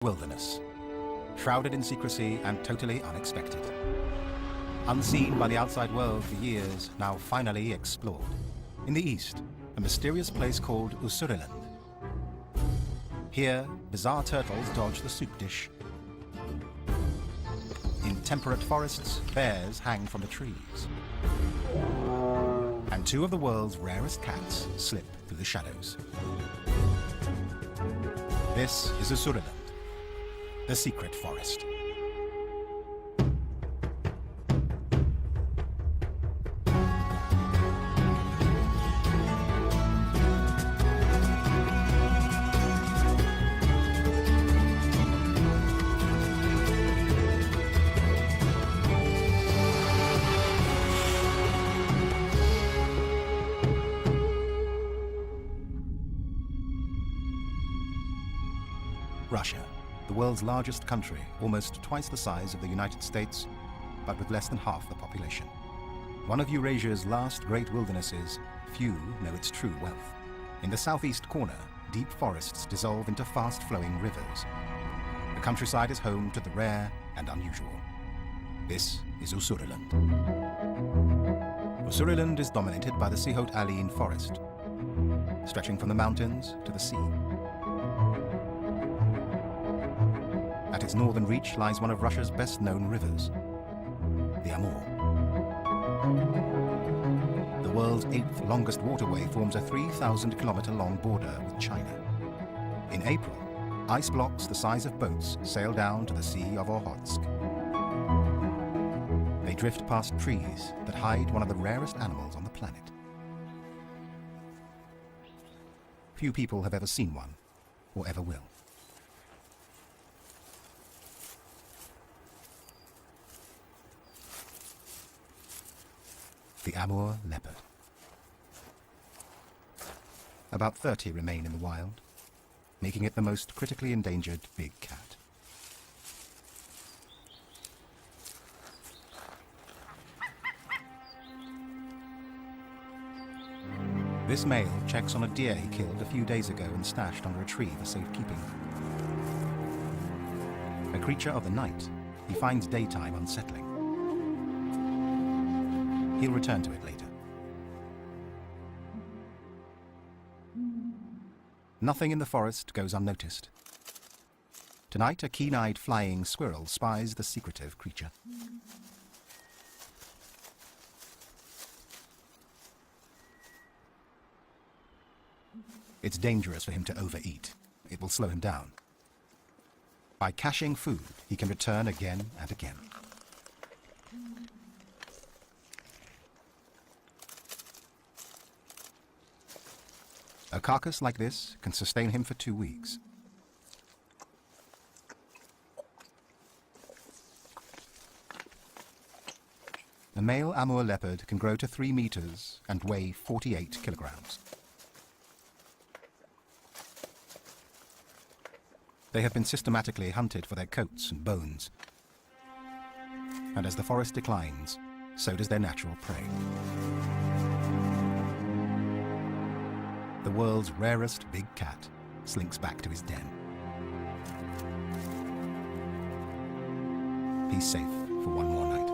Wilderness, shrouded in secrecy and totally unexpected. Unseen by the outside world for years, now finally explored. In the east, a mysterious place called Usuriland. Here, bizarre turtles dodge the soup dish. In temperate forests, bears hang from the trees. And two of the world's rarest cats slip through the shadows. This is Usuriland, the secret forest. Russia, the world's largest country, almost twice the size of the United States, but with less than half the population. One of Eurasia's last great wildernesses, few know its true wealth. In the southeast corner, deep forests dissolve into fast-flowing rivers. The countryside is home to the rare and unusual. This is Usuriland. Usuriland is dominated by the Sihote-Alin forest, stretching from the mountains to the sea. At its northern reach lies one of Russia's best-known rivers, the Amur. The world's 8th longest waterway forms a 3,000-kilometer-long border with China. In April, ice blocks the size of boats sail down to the Sea of Okhotsk. They drift past trees that hide one of the rarest animals on the planet. Few people have ever seen one, or ever will. The Amur leopard. About 30 remain in the wild, making it the most critically endangered big cat. This male checks on a deer he killed a few days ago and stashed under a tree for safekeeping. A creature of the night, he finds daytime unsettling. He'll return to it later. Nothing in the forest goes unnoticed. Tonight, a keen-eyed flying squirrel spies the secretive creature. It's dangerous for him to overeat. It will slow him down. By caching food, he can return again and again. A carcass like this can sustain him for 2 weeks. A male Amur leopard can grow to 3 meters and weigh 48 kilograms. They have been systematically hunted for their coats and bones. And as the forest declines, so does their natural prey. The world's rarest big cat slinks back to his den. He's safe for one more night.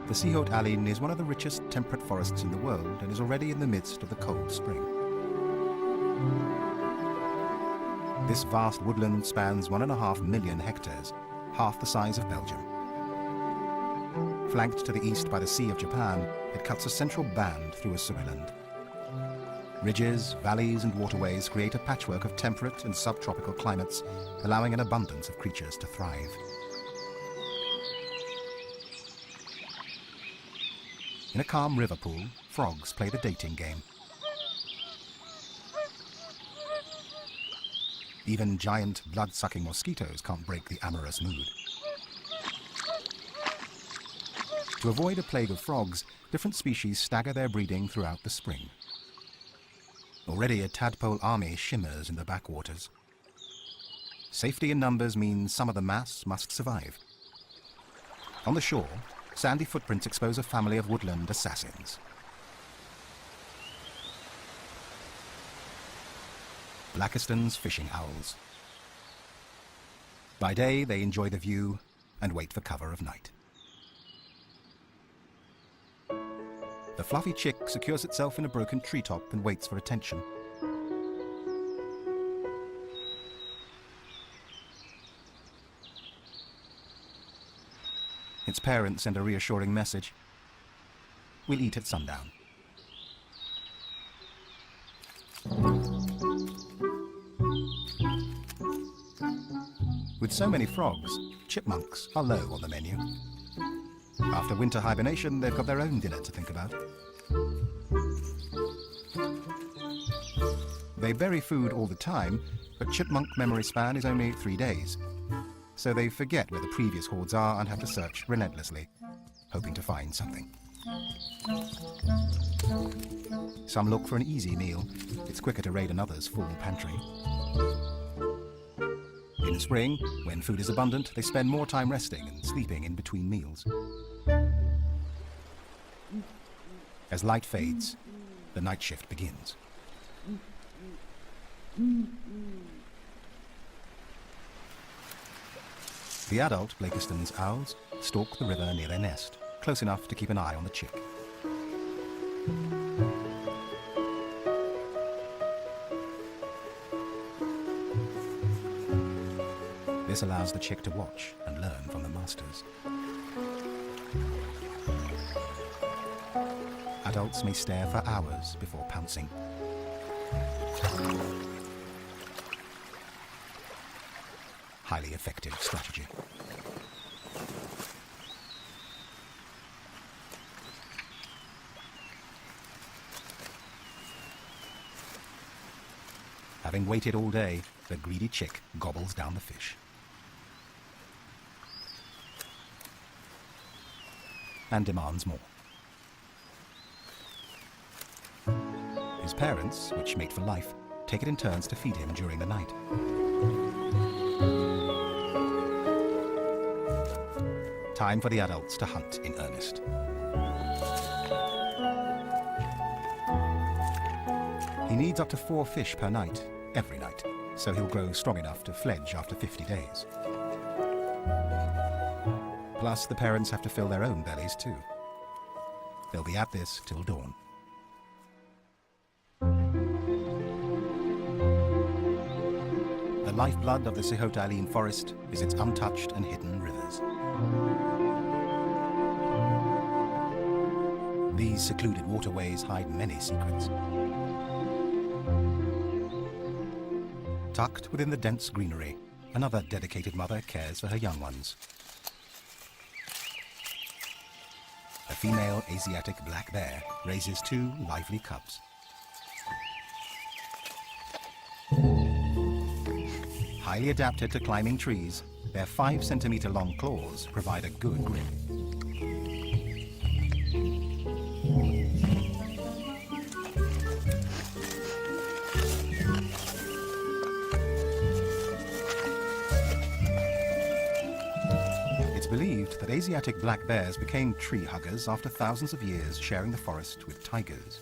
The Sihote-Alin is one of the richest temperate forests in the world and is already in the midst of the cold spring. This vast woodland spans 1.5 million hectares, half the size of Belgium. Flanked to the east by the Sea of Japan, it cuts a central band through Usuriland. Ridges, valleys and waterways create a patchwork of temperate and subtropical climates, allowing an abundance of creatures to thrive. In a calm river pool, frogs play the dating game. Even giant, blood-sucking mosquitoes can't break the amorous mood. To avoid a plague of frogs, different species stagger their breeding throughout the spring. Already a tadpole army shimmers in the backwaters. Safety in numbers means some of the mass must survive. On the shore, sandy footprints expose a family of woodland assassins. Blackistan's fishing owls. By day, they enjoy the view and wait for cover of night. The fluffy chick secures itself in a broken treetop and waits for attention. Its parents send a reassuring message. We'll eat at sundown. With so many frogs, chipmunks are low on the menu. After winter hibernation, they've got their own dinner to think about. They bury food all the time, but chipmunk memory span is only 3 days. So they forget where the previous hordes are and have to search relentlessly, hoping to find something. Some look for an easy meal. It's quicker to raid another's full pantry. In spring, when food is abundant, they spend more time resting and sleeping in between meals. As light fades, the night shift begins. The adult Blakiston's owls stalk the river near their nest, close enough to keep an eye on the chick. This allows the chick to watch and learn from the masters. Adults may stare for hours before pouncing. Highly effective strategy. Having waited all day, the greedy chick gobbles down the fish. And demands more. His parents, which mate for life, take it in turns to feed him during the night. Time for the adults to hunt in earnest. He needs up to 4 fish per night, every night, so he'll grow strong enough to fledge after 50 days. Plus, the parents have to fill their own bellies too. They'll be at this till dawn. The lifeblood of the Sihotaline forest is its untouched and hidden rivers. These secluded waterways hide many secrets. Tucked within the dense greenery, another dedicated mother cares for her young ones. A female Asiatic black bear raises 2 lively cubs. Highly adapted to climbing trees, their 5-centimeter long claws provide a good grip. It's believed that Asiatic black bears became tree huggers after thousands of years sharing the forest with tigers.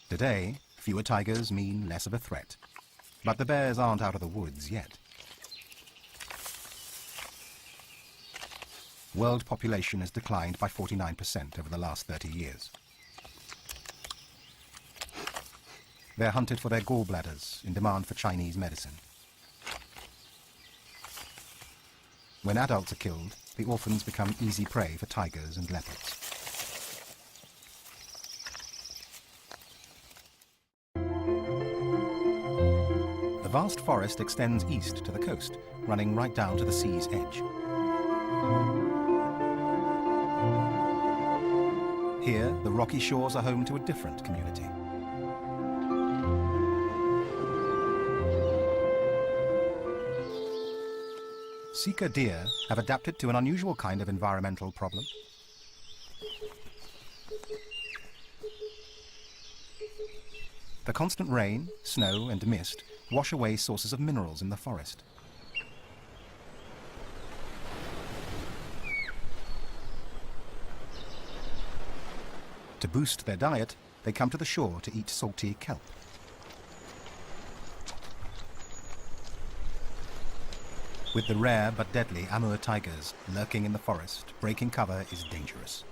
Today, fewer tigers mean less of a threat, but the bears aren't out of the woods yet. World population has declined by 49% over the last 30 years. They're hunted for their gallbladders in demand for Chinese medicine. When adults are killed, the orphans become easy prey for tigers and leopards. The vast forest extends east to the coast, running right down to the sea's edge. Here, the rocky shores are home to a different community. Sika deer have adapted to an unusual kind of environmental problem. The constant rain, snow, and mist wash away sources of minerals in the forest. To boost their diet, they come to the shore to eat salty kelp. With the rare but deadly Amur tigers lurking in the forest, breaking cover is dangerous.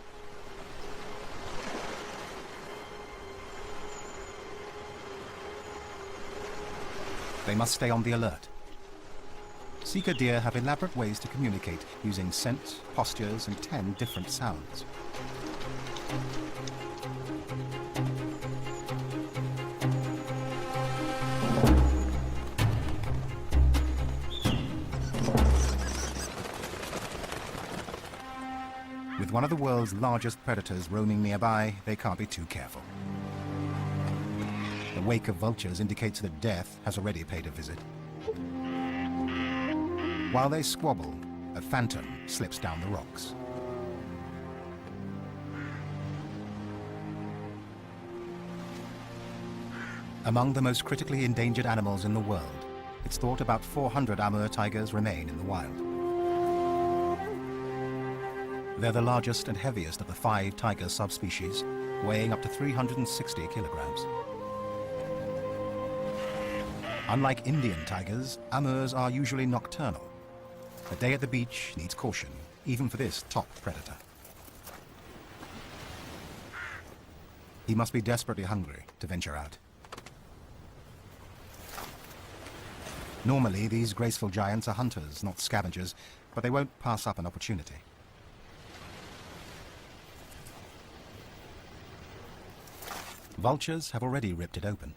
They must stay on the alert. Sika deer have elaborate ways to communicate using scent, postures, and 10 different sounds. With one of the world's largest predators roaming nearby, they can't be too careful. The wake of vultures indicates that death has already paid a visit. While they squabble, a phantom slips down the rocks. Among the most critically endangered animals in the world, it's thought about 400 Amur tigers remain in the wild. They're the largest and heaviest of the 5 tiger subspecies, weighing up to 360 kilograms. Unlike Indian tigers, Amurs are usually nocturnal. A day at the beach needs caution, even for this top predator. He must be desperately hungry to venture out. Normally, these graceful giants are hunters, not scavengers, but they won't pass up an opportunity. Vultures have already ripped it open.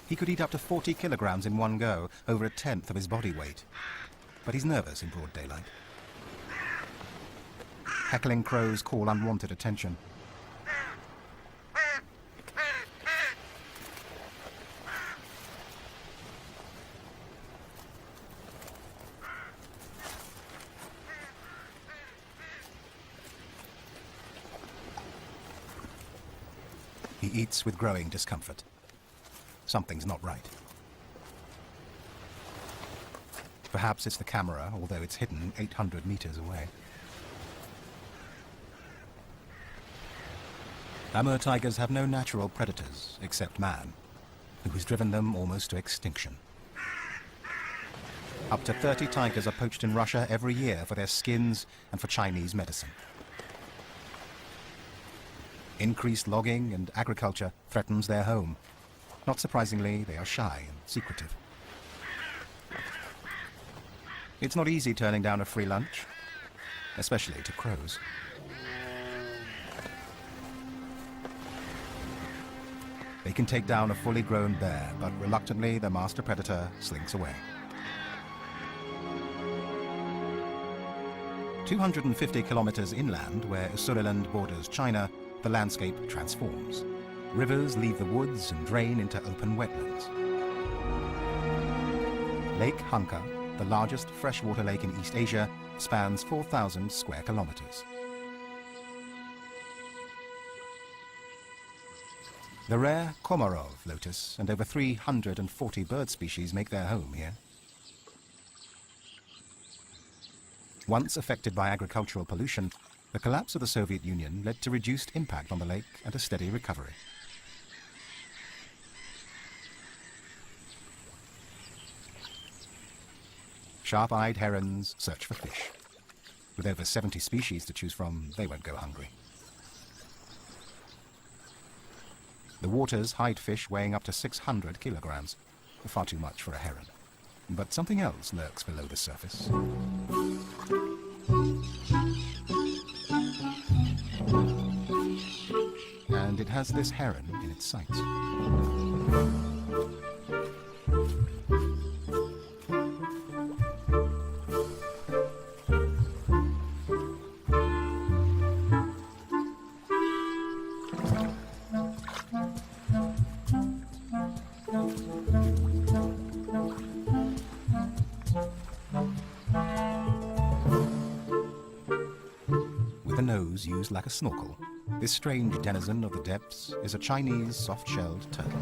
He could eat up to 40 kilograms in one go, over 1/10 of his body weight. But he's nervous in broad daylight. Heckling crows call unwanted attention. He eats with growing discomfort. Something's not right. Perhaps it's the camera, although it's hidden 800 meters away. Amur tigers have no natural predators, except man, who has driven them almost to extinction. Up to 30 tigers are poached in Russia every year for their skins and for Chinese medicine. Increased logging and agriculture threatens their home. Not surprisingly, they are shy and secretive. It's not easy turning down a free lunch, especially to crows. They can take down a fully grown bear, but reluctantly the master predator slinks away. 250 kilometers inland, where Usuriland borders China, the landscape transforms. Rivers leave the woods and drain into open wetlands. Lake Hanka, the largest freshwater lake in East Asia, spans 4,000 square kilometers. The rare Komarov lotus and over 340 bird species make their home here. Once affected by agricultural pollution, the collapse of the Soviet Union led to reduced impact on the lake and a steady recovery. Sharp-eyed herons search for fish. With over 70 species to choose from, they won't go hungry. The waters hide fish weighing up to 600 kilograms, far too much for a heron. But something else lurks below the surface. And it has this heron in its sights. With a nose used like a snorkel, this strange denizen of the depths is a Chinese soft-shelled turtle.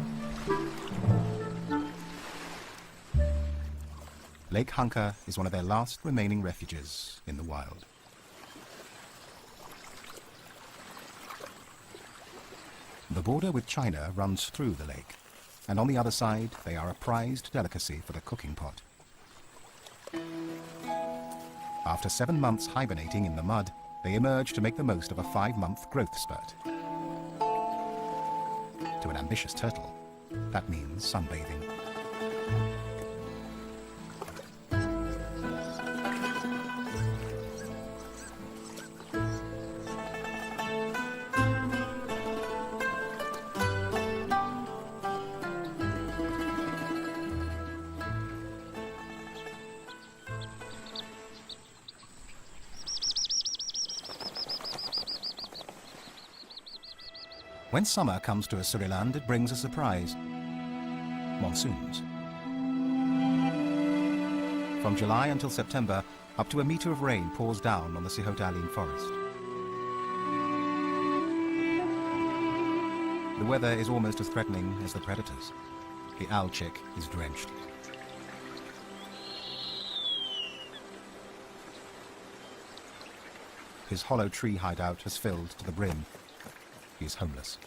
Lake Hanka is one of their last remaining refuges in the wild. The border with China runs through the lake, and on the other side they are a prized delicacy for the cooking pot. After 7 months hibernating in the mud, they emerge to make the most of a 5-month growth spurt. To an ambitious turtle, that means sunbathing. When summer comes to Asuriland, it brings a surprise. Monsoons. From July until September, up to a metre of rain pours down on the Sihotalin forest. The weather is almost as threatening as the predators. The owl chick is drenched. His hollow tree hideout has filled to the brim. He is homeless.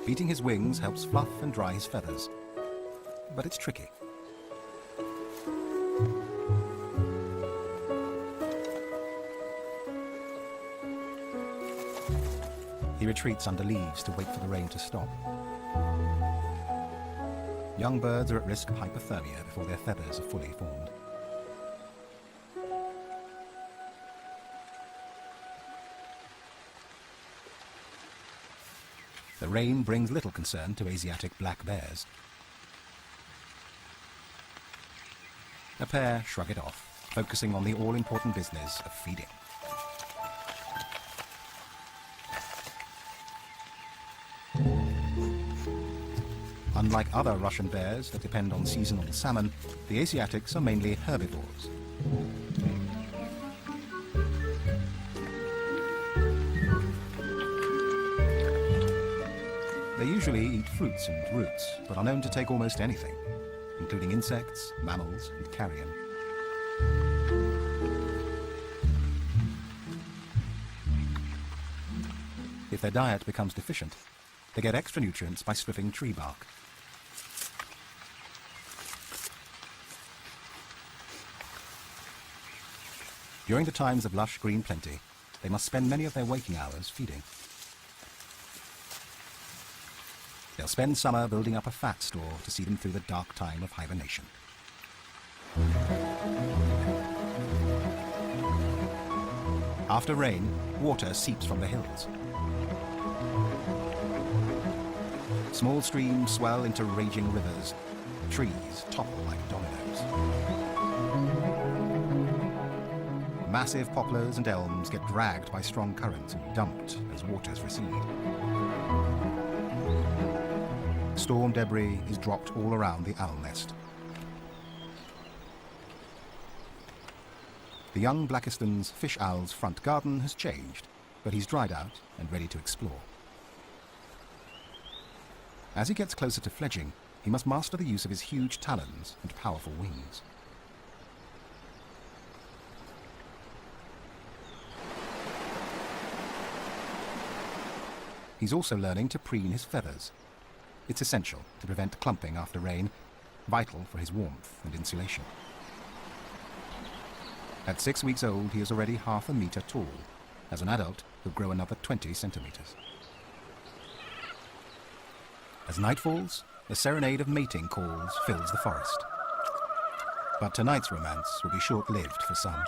Beating his wings helps fluff and dry his feathers, but it's tricky. He retreats under leaves to wait for the rain to stop. Young birds are at risk of hypothermia before their feathers are fully formed. The rain brings little concern to Asiatic black bears. The pair shrug it off, focusing on the all-important business of feeding. Unlike other Russian bears that depend on seasonal salmon, the Asiatics are mainly herbivores. They usually eat fruits and roots, but are known to take almost anything, including insects, mammals, and carrion. If their diet becomes deficient, they get extra nutrients by stripping tree bark. During the times of lush green plenty, they must spend many of their waking hours feeding. They'll spend summer building up a fat store to see them through the dark time of hibernation. After rain, water seeps from the hills. Small streams swell into raging rivers. Trees topple like dominoes. Massive poplars and elms get dragged by strong currents and dumped as waters recede. Storm debris is dropped all around the owl nest. The young Blakiston's fish owl's front garden has changed, but he's dried out and ready to explore. As he gets closer to fledging, he must master the use of his huge talons and powerful wings. He's also learning to preen his feathers. It's essential to prevent clumping after rain, vital for his warmth and insulation. At 6 weeks old, he is already half a metre tall. As an adult, he'll grow another 20 centimetres. As night falls, a serenade of mating calls fills the forest. But tonight's romance will be short-lived for some.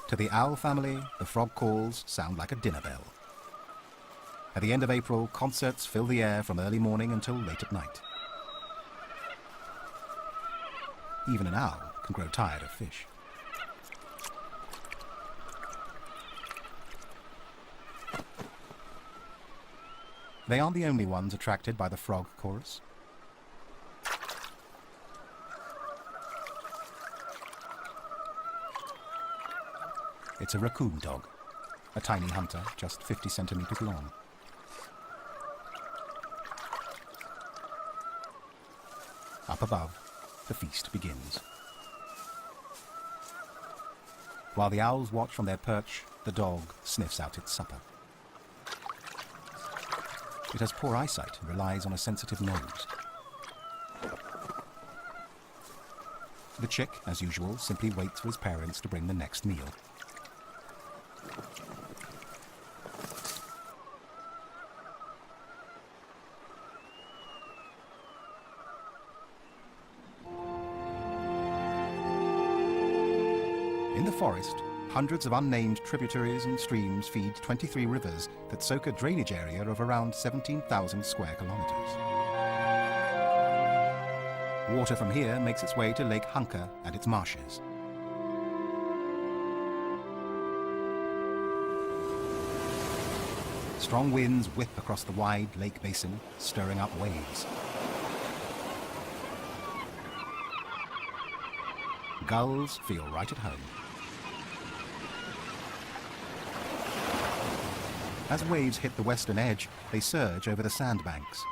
To the owl family, the frog calls sound like a dinner bell. At the end of April, concerts fill the air from early morning until late at night. Even an owl can grow tired of fish. They aren't the only ones attracted by the frog chorus. It's a raccoon dog, a tiny hunter just 50 centimetres long. Up above, the feast begins. While the owls watch from their perch, the dog sniffs out its supper. It has poor eyesight and relies on a sensitive nose. The chick, as usual, simply waits for his parents to bring the next meal. In the forest, hundreds of unnamed tributaries and streams feed 23 rivers that soak a drainage area of around 17,000 square kilometers. Water from here makes its way to Lake Hunker and its marshes. Strong winds whip across the wide lake basin, stirring up waves. Gulls feel right at home. As waves hit the western edge, they surge over the sandbanks.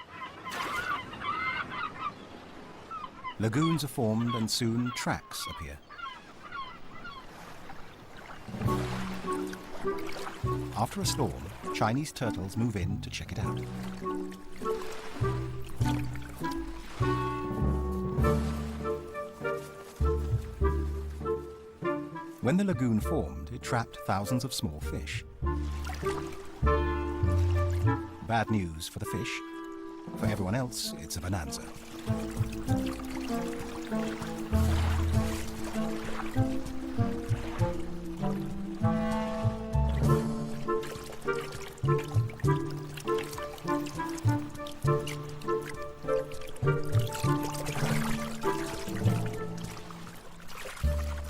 Lagoons are formed and soon tracks appear. After a storm, Chinese turtles move in to check it out. When the lagoon formed, it trapped thousands of small fish. Bad news for the fish. For everyone else, it's a bonanza.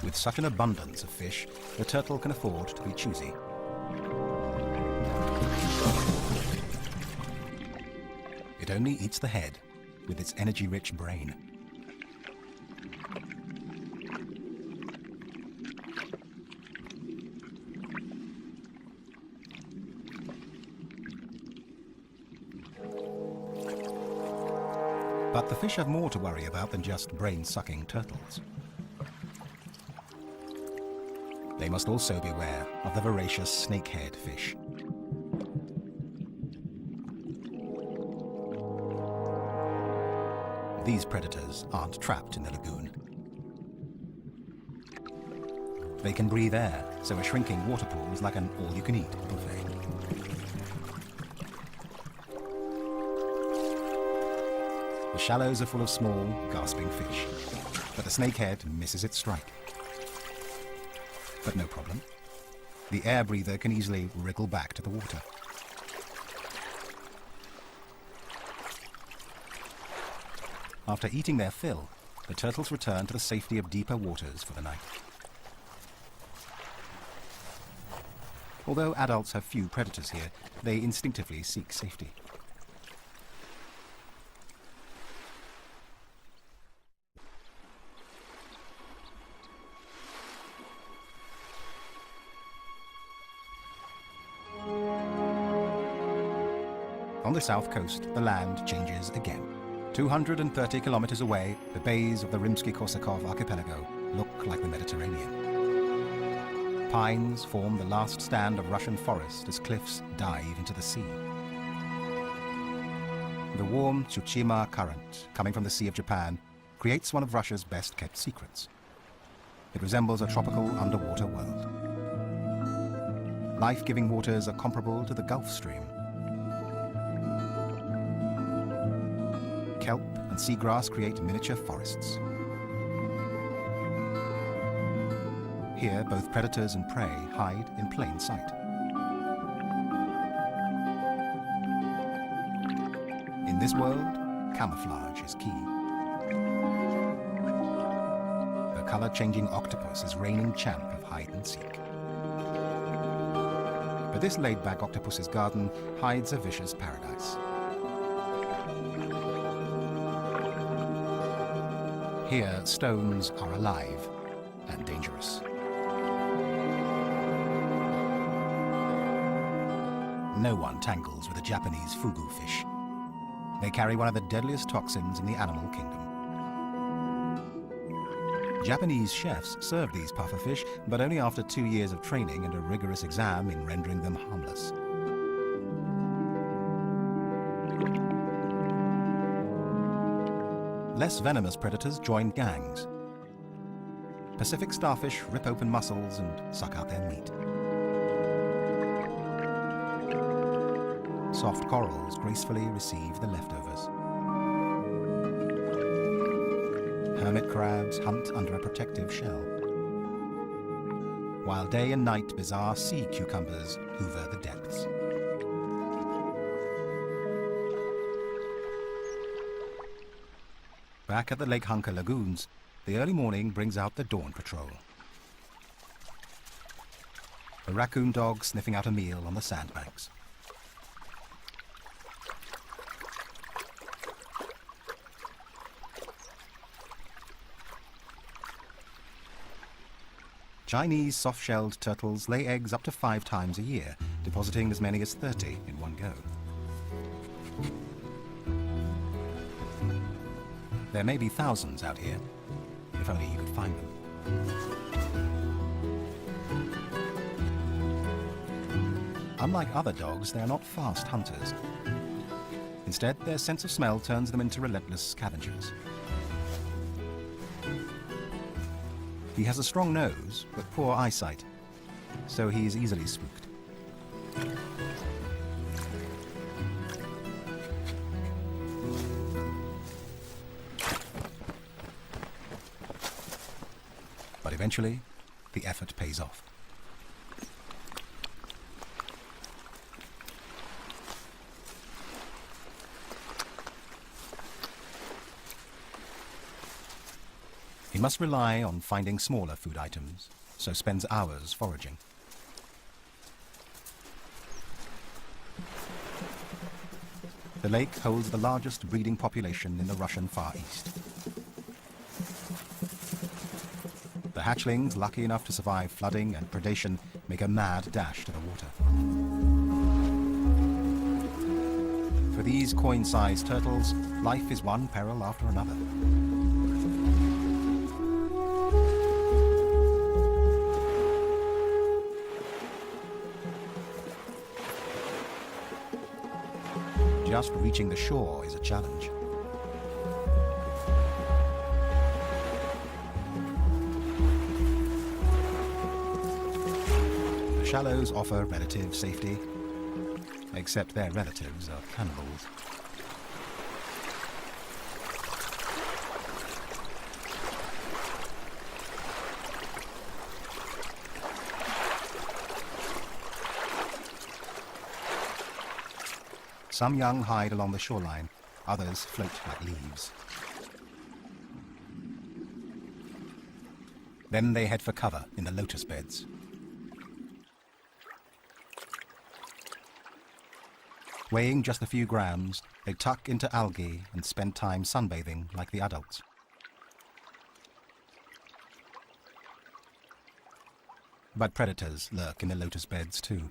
With such an abundance of fish, the turtle can afford to be choosy. It only eats the head with its energy-rich brain. But the fish have more to worry about than just brain-sucking turtles. They must also beware of the voracious snakehead fish. These predators aren't trapped in the lagoon. They can breathe air, so a shrinking water pool is like an all-you-can-eat buffet. The shallows are full of small, gasping fish, but the snakehead misses its strike. But no problem. The air breather can easily wriggle back to the water. After eating their fill, the turtles return to the safety of deeper waters for the night. Although adults have few predators here, they instinctively seek safety. On the south coast, the land changes again. 230 kilometers away, the bays of the Rimsky-Korsakov archipelago look like the Mediterranean. Pines form the last stand of Russian forest as cliffs dive into the sea. The warm Tsushima current, coming from the Sea of Japan, creates one of Russia's best-kept secrets. It resembles a tropical underwater world. Life-giving waters are comparable to the Gulf Stream. Kelp and seagrass create miniature forests. Here, both predators and prey hide in plain sight. In this world, camouflage is key. The color-changing octopus is reigning champ of hide and seek. But this laid-back octopus's garden hides a vicious paradise. Here, stones are alive and dangerous. No one tangles with a Japanese fugu fish. They carry one of the deadliest toxins in the animal kingdom. Japanese chefs serve these pufferfish, but only after 2 years of training and a rigorous exam in rendering them harmless. Less venomous predators join gangs. Pacific starfish rip open mussels and suck out their meat. Soft corals gracefully receive the leftovers. Hermit crabs hunt under a protective shell, while day and night bizarre sea cucumbers hoover the depths. Back at the Lake Hunker lagoons, the early morning brings out the dawn patrol. A raccoon dog sniffing out a meal on the sandbanks. Chinese soft-shelled turtles lay eggs up to 5 times a year, depositing as many as 30 in one go. There may be thousands out here, if only you could find them. Unlike other dogs, they are not fast hunters. Instead, their sense of smell turns them into relentless scavengers. He has a strong nose, but poor eyesight, so he is easily spooked. But eventually, the effort pays off. He must rely on finding smaller food items, so spends hours foraging. The lake holds the largest breeding population in the Russian Far East. The hatchlings, lucky enough to survive flooding and predation, make a mad dash to the water. For these coin-sized turtles, life is one peril after another. Just reaching the shore is a challenge. The shallows offer relative safety, except their relatives are cannibals. Some young hide along the shoreline, others float like leaves. Then they head for cover in the lotus beds. Weighing just a few grams, they tuck into algae and spend time sunbathing like the adults. But predators lurk in the lotus beds too.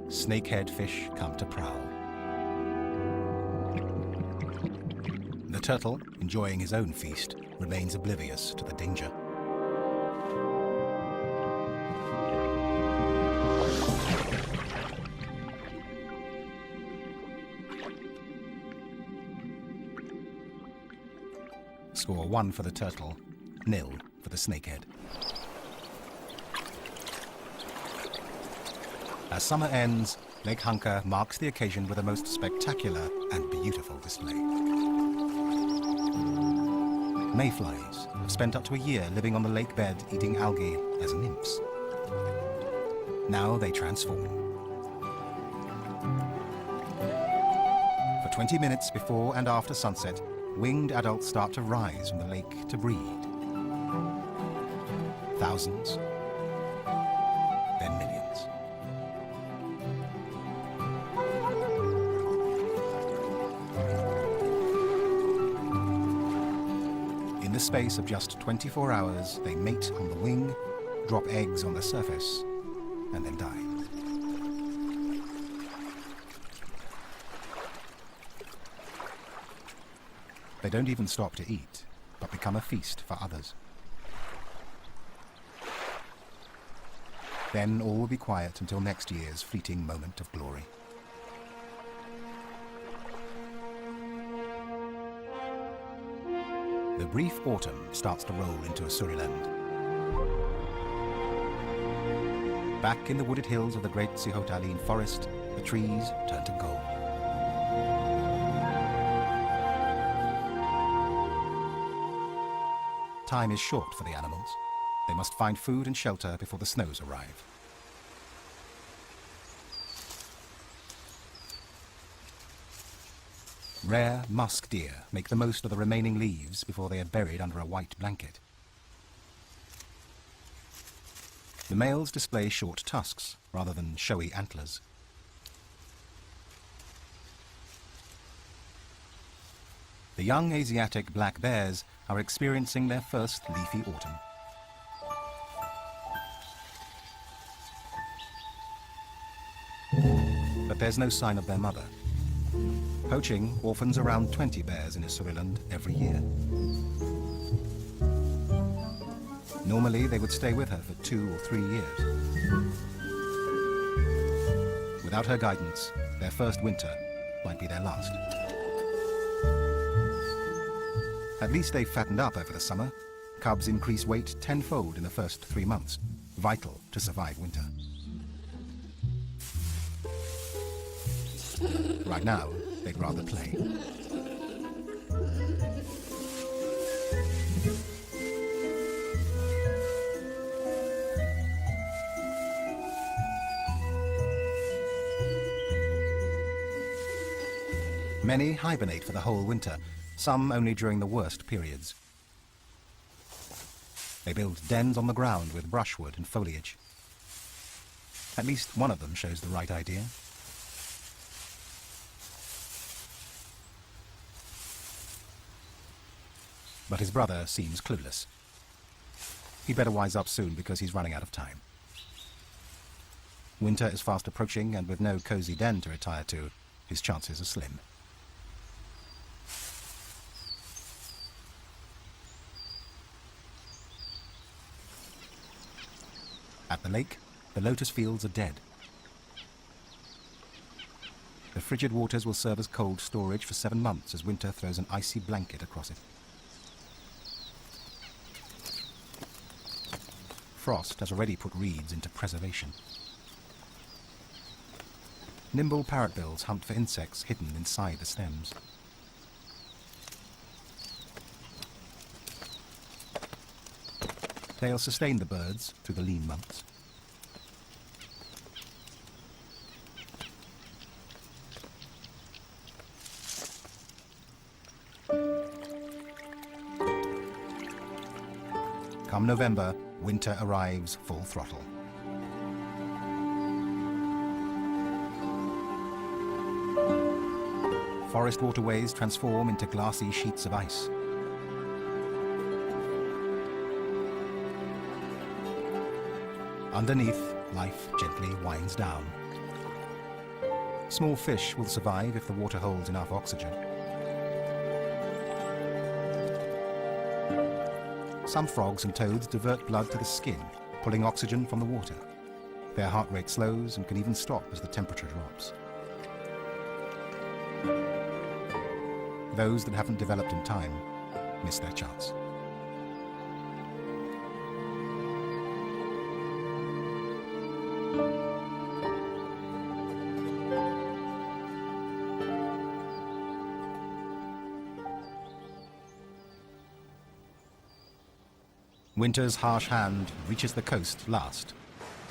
Snakehead fish come to prowl. The turtle, enjoying his own feast, remains oblivious to the danger. Score 1 for the turtle, 0 for the snakehead. As summer ends, Lake Hunker marks the occasion with a most spectacular and beautiful display. Mayflies have spent up to a year living on the lake bed eating algae as nymphs. Now they transform. For 20 minutes before and after sunset, winged adults start to rise from the lake to breed. Thousands, then millions. In the space of just 24 hours, they mate on the wing, drop eggs on the surface, and then die. They don't even stop to eat, but become a feast for others. Then all will be quiet until next year's fleeting moment of glory. The brief autumn starts to roll into Asuriland. Back in the wooded hills of the great Sihotaline forest, the trees turn to gold. Time is short for the animals. They must find food and shelter before the snows arrive. Rare musk deer make the most of the remaining leaves before they are buried under a white blanket. The males display short tusks rather than showy antlers. The young Asiatic black bears are experiencing their first leafy autumn. But there's no sign of their mother. Poaching orphans around 20 bears in Asuriland every year. Normally, they would stay with her for 2 or 3 years. Without her guidance, their first winter might be their last. At least they've fattened up over the summer. Cubs increase weight tenfold in the first 3 months, vital to survive winter. Right now, they'd rather play. Many hibernate for the whole winter, some only during the worst periods. They build dens on the ground with brushwood and foliage. At least one of them shows the right idea. But his brother seems clueless. He'd better wise up soon because he's running out of time. Winter is fast approaching, and with no cozy den to retire to, his chances are slim. At the lake, the lotus fields are dead. The frigid waters will serve as cold storage for 7 months as winter throws an icy blanket across it. Frost has already put reeds into preservation. Nimble parrotbills hunt for insects hidden inside the stems. They'll sustain the birds through the lean months. Come November, winter arrives full throttle. Forest waterways transform into glassy sheets of ice. Underneath, life gently winds down. Small fish will survive if the water holds enough oxygen. Some frogs and toads divert blood to the skin, pulling oxygen from the water. Their heart rate slows and can even stop as the temperature drops. Those that haven't developed in time miss their chance. Winter's harsh hand reaches the coast last.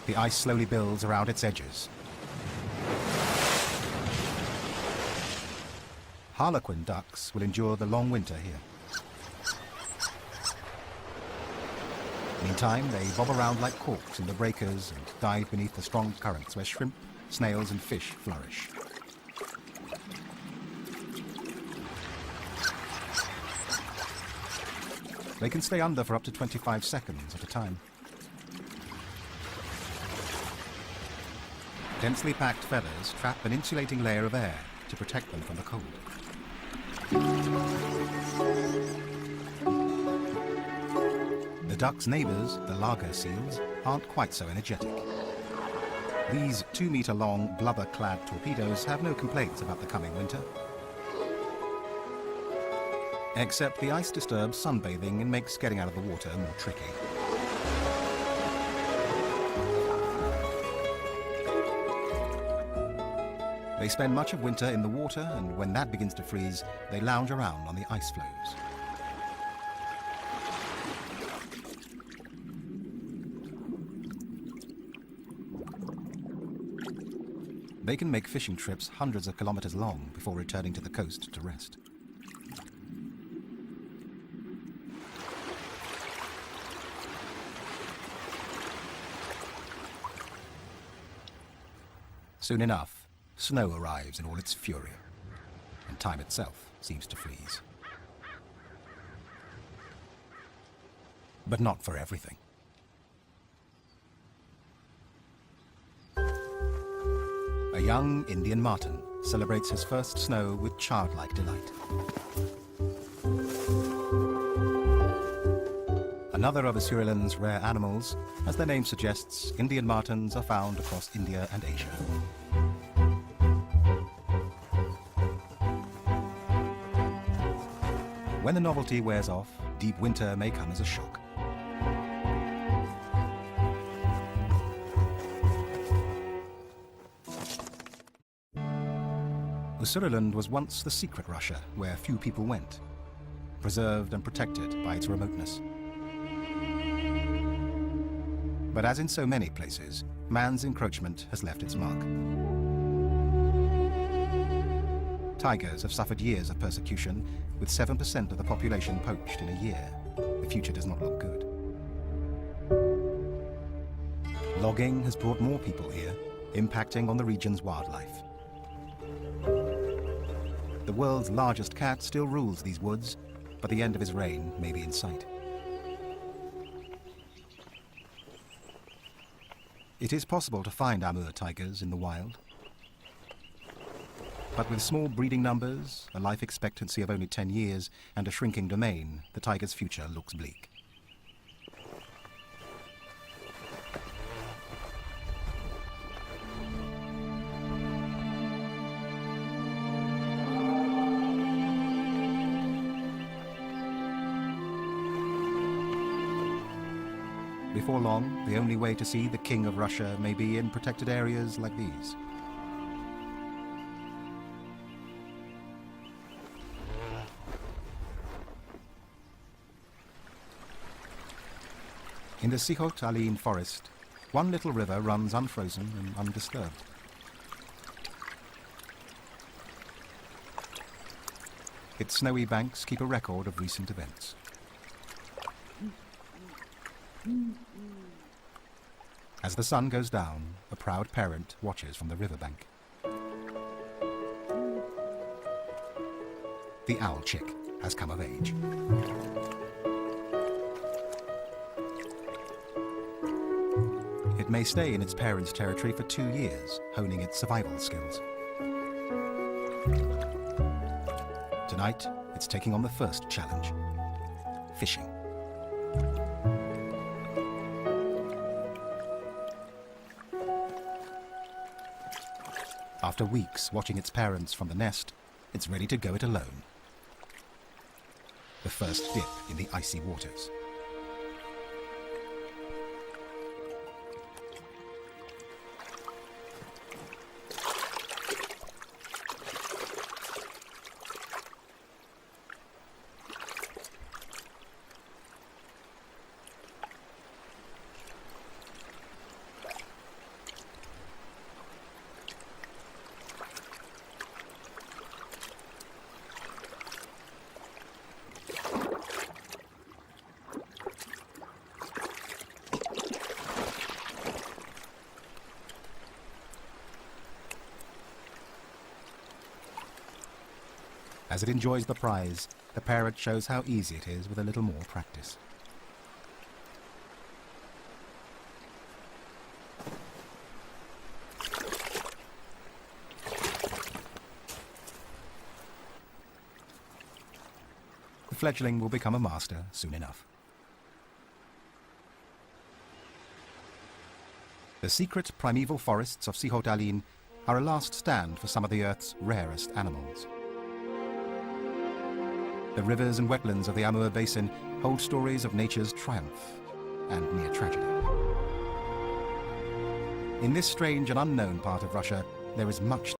The ice slowly builds around its edges. Harlequin ducks will endure the long winter here. Meantime, they bob around like corks in the breakers and dive beneath the strong currents where shrimp, snails and fish flourish. They can stay under for up to 25 seconds at a time. Densely packed feathers trap an insulating layer of air to protect them from the cold. duck's neighbors, the lager seals, aren't quite so energetic. These 2-meter-long, blubber-clad torpedoes have no complaints about the coming winter. Except the ice disturbs sunbathing and makes getting out of the water more tricky. They spend much of winter in the water, and when that begins to freeze, they lounge around on the ice floes. They can make fishing trips hundreds of kilometers long before returning to the coast to rest. Soon enough, snow arrives in all its fury, and time itself seems to freeze. But not for everything. A young Indian marten celebrates his first snow with childlike delight. Another of Assyrian's rare animals, as their name suggests, Indian martens are found across India and Asia. When the novelty wears off, deep winter may come as a shock. Usuriland was once the secret Russia where few people went, preserved and protected by its remoteness. But as in so many places, man's encroachment has left its mark. Tigers have suffered years of persecution, with 7% of the population poached in a year. The future does not look good. Logging has brought more people here, impacting on the region's wildlife. The world's largest cat still rules these woods, but the end of his reign may be in sight. It is possible to find Amur tigers in the wild. But with small breeding numbers, a life expectancy of only 10 years, and a shrinking domain, the tiger's future looks bleak. Before long, the only way to see the King of Russia may be in protected areas like these. In the Sikhot-Alin forest, one little river runs unfrozen and undisturbed. Its snowy banks keep a record of recent events. As the sun goes down, a proud parent watches from the riverbank. The owl chick has come of age. It may stay in its parents' territory for 2 years, honing its survival skills. Tonight, it's taking on the first challenge: fishing. After weeks watching its parents from the nest, it's ready to go it alone. The first dip in the icy waters. As it enjoys the prize, the parrot shows how easy it is with a little more practice. The fledgling will become a master soon enough. The secret primeval forests of Sutorias are a last stand for some of the Earth's rarest animals. The rivers and wetlands of the Amur Basin hold stories of nature's triumph and near tragedy. In this strange and unknown part of Russia, there is much